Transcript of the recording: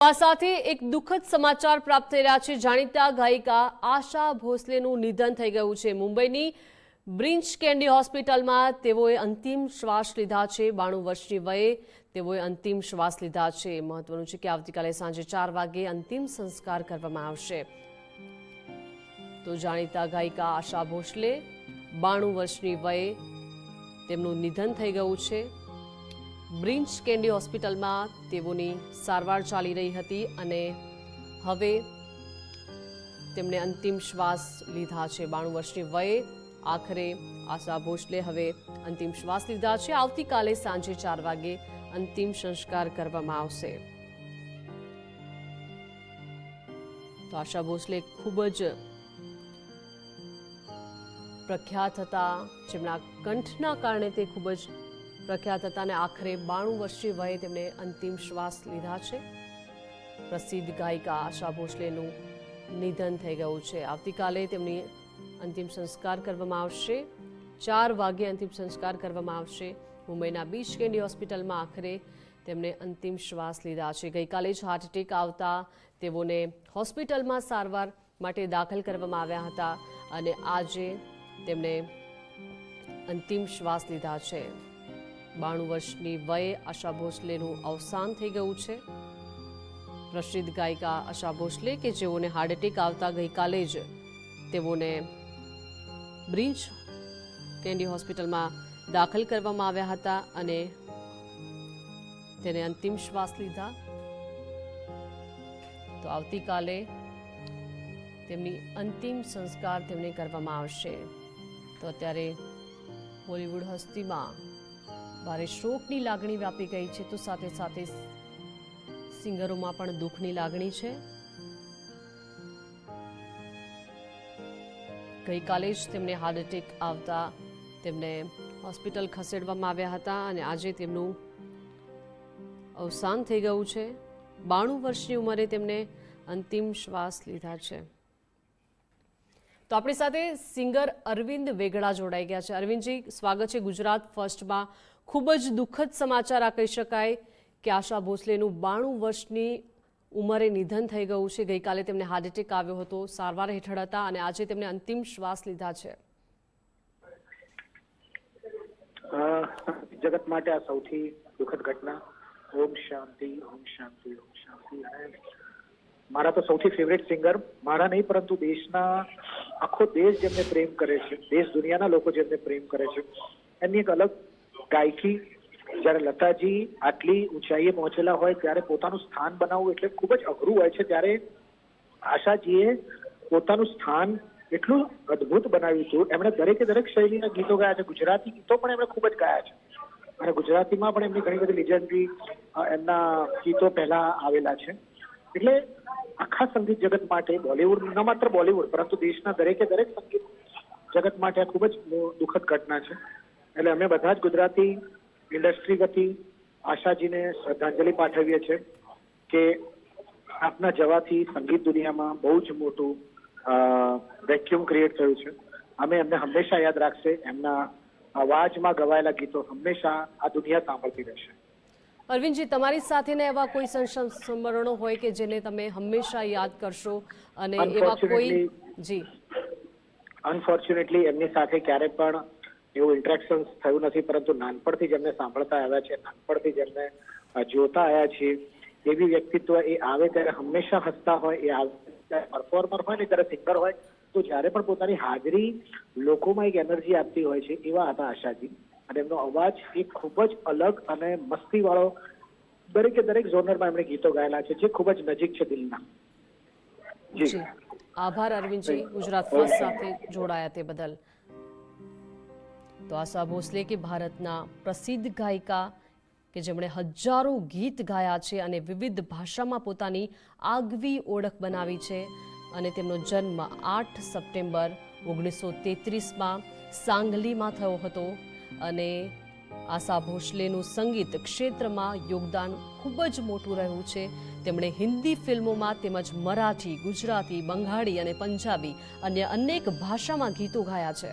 આ સાથે એક દુઃખદ સમાચાર પ્રાપ્ત થઈ રહ્યા છે। જાણીતા ગાયિકા આશા ભોસલેનું નિધન થઈ ગયું છે। મુંબઈની બ્રિન્ચ કેન્ડી હોસ્પિટલમાં તેઓએ અંતિમ શ્વાસ લીધા છે। 92 વર્ષની વયે તેઓએ અંતિમ શ્વાસ લીધા છે। મહત્વનું છે કે આવતીકાલે સાંજે 4 વાગે અંતિમ સંસ્કાર કરવામાં આવશે। તો જાણીતા ગાયિકા આશા ભોસલે 92 વર્ષની વયે તેમનું નિધન થઈ ગયું છે। બ્રિન્ચ કેન્ડી હોસ્પિટલમાં તેઓની સારવાર ચાલી રહી હતી અને હવે તેમણે અંતિમ શ્વાસ લીધા છે। 92 વર્ષની વયે આખરે આશા ભોસલે હવે અંતિમ શ્વાસ લીધા છે। આવતીકાલે સાંજે 4 વાગે અંતિમ સંસ્કાર કરવામાં આવશે। તો આશા ભોસલે ખૂબ જ પ્રખ્યાત હતા, જેમના કંઠના કારણે તે ખૂબ જ પ્રખ્યાત હતા અને આખરે 92 વર્ષની વયે તેમણે અંતિમ શ્વાસ લીધા છે। પ્રસિદ્ધ ગાયિકા આશા ભોસલેનું નિધન થઈ ગયું છે। આવતીકાલે તેમની અંતિમ સંસ્કાર કરવામાં આવશે। 4 વાગે અંતિમ સંસ્કાર કરવામાં આવશે। મુંબઈના બીચ કેન્ડી હોસ્પિટલમાં આખરે તેમણે અંતિમ શ્વાસ લીધા છે। ગઈકાલે જ હાર્ટ એટેક આવતા તેઓને હોસ્પિટલમાં સારવાર માટે દાખલ કરવામાં આવ્યા હતા અને આજે તેમણે અંતિમ શ્વાસ લીધા છે। 92 વર્ષની વયે આશા ભોસલેનું અવસાન થઈ ગયું છે। પ્રસિદ્ધ ગાયિકા આશા ભોસલે કે જેઓને હાર્ટ એટેક આવતા ગઈકાલે જ તેઓને બ્રિન્ચ કેન્ડી હોસ્પિટલમાં દાખલ કરવામાં આવ્યા હતા અને તેને અંતિમ શ્વાસ લીધા। તો આવતીકાલે તેમની અંતિમ સંસ્કાર તેમને કરવામાં આવશે। તો અત્યારે બોલિવૂડ હસ્તીમાં ભારે શોકની લાગણી વ્યાપી ગઈ છે, તો સાથે સાથે સિંગરોમાં પણ દુઃખની લાગણી છે। ગઈકાલે જ તેમને હાર્ટ એટેક આવતા તેમને હોસ્પિટલ ખસેડવામાં આવ્યા હતા અને આજે તેમનું અવસાન થઈ ગયું છે। 92 વર્ષની ઉંમરે તેમને અંતિમ શ્વાસ લીધા છે। તો આપણી સાથે સિંગર અરવિંદ વેગડા જોડાઈ ગયા છે। અરવિંદજી, સ્વાગત છે ગુજરાત ફર્સ્ટમાં। ખૂબ જ દુઃખદ સમાચાર આ કહી શકાય કે આશા ભોસલેનું 92 વર્ષની ઉંમરે નિધન થઈ ગયું છે। ગઈકાલે તેમને હાર્ટ એટેક આવ્યો હતો, સારવાર હેઠળ હતા અને આજે તેમને અંતિમ શ્વાસ લીધા છે। જગત માટે આ સૌથી દુઃખદ ઘટના। ઓમ શાંતિ, ઓમ શાંતિ, ઓમ શાંતિ। મારા તો સૌથી ફેવરેટ સિંગર, મારા નહીં પરંતુ દેશના આખો દેશ જેમને પ્રેમ કરે છે, દેશ દુનિયાના લોકો જેમને પ્રેમ કરે છે, એની એક અલગ ગાયકી। જ્યારે લતાજી આટલી ઊંચાઈએ પહોંચેલા હોય ત્યારે પોતાનું સ્થાન બનાવવું એટલે ખૂબ જ અઘરું હોય છે। ત્યારે આશાજીએ પોતાનું સ્થાન એટલું અદ્ભુત બનાવ્યું હતું। એમણે દરેક શૈલીના ગીતો ગાયા છે। ગુજરાતી ગીતો પણ એમણે ખૂબ જ ગાયા છે અને ગુજરાતીમાં પણ એમની ઘણી બધી લેજેન્ડરી એમના ગીતો પહેલા આવેલા છે। એટલે આખા સંગીત જગત માટે, બોલિવૂડ ન માત્ર બોલિવૂડ પરંતુ દેશના દરેક સંગીત જગત માટે આ ખૂબ જ દુઃખદ ઘટના છે। એટલે અમે બધા જ ગુજરાતી ઇન્ડસ્ટ્રી વતી આશાજીને શ્રદ્ધાંજલિ પાઠવીએ છીએ કે આપના જવાથી સંગીત દુનિયામાં બહુ જ મોટું વેક્યુમ ક્રિએટ થયું છે। અમે એમને હંમેશા યાદ રાખશે। એમના અવાજમાં ગવાયેલા ગીતો હંમેશા આ દુનિયા સાંભળતી રહેશે। અરવિંદજી, તમારી સાથેના એવા કોઈ સંસ્મરણો હોય કે જેને તમે હંમેશા યાદ કરશો અને એવા કોઈ? જી, અનફોર્ચ્યુનેટલી એમની સાથે ક્યારે પણ એવું ઇન્ટરેક્શન થયું નથી, પરંતુ નાનપણથી જ એમને સાંભળતા આવ્યા છે, નાનપણથી જ એમને જોતા આવ્યા છીએ। એવી વ્યક્તિત્વ એ આવે ત્યારે હંમેશા હસતા હોય, એ આવે પરફોર્મર હોય ને ત્યારે સિંગર હોય તો જ્યારે પણ પોતાની હાજરી લોકોમાં એક એનર્જી આપતી હોય છે, એવા હતા આશાજી। અને એમનો અવાજ એ ખૂબ જ અલગ અને મસ્તીવાળો, દરેક ઝોનરમાં એમણે ગીતો ગાયેલા છે જે ખૂબ જ નજીક છે દિલના। જી, આભાર અરવિંદજી, ગુજરાત ફર્સ્ટ સાથે જોડાયા તે બદલ। તો આશા ભોસલે કે ભારતના પ્રસિદ્ધ ગાયિકા કે જેમણે હજારો ગીત ગાયા છે અને વિવિધ ભાષામાં પોતાની આગવી ઓળખ બનાવી છે અને તેમનો જન્મ 8 સપ્ટેમ્બર 1933માં સાંગલીમાં થયો હતો અને આશા ભોસલેનું સંગીત ક્ષેત્રમાં યોગદાન ખૂબ જ મોટું રહ્યું છે। તેમણે હિન્દી ફિલ્મોમાં તેમજ મરાઠી, ગુજરાતી, બંગાળી અને પંજાબી અન્ય અનેક ભાષામાં ગીતો ગાયા છે।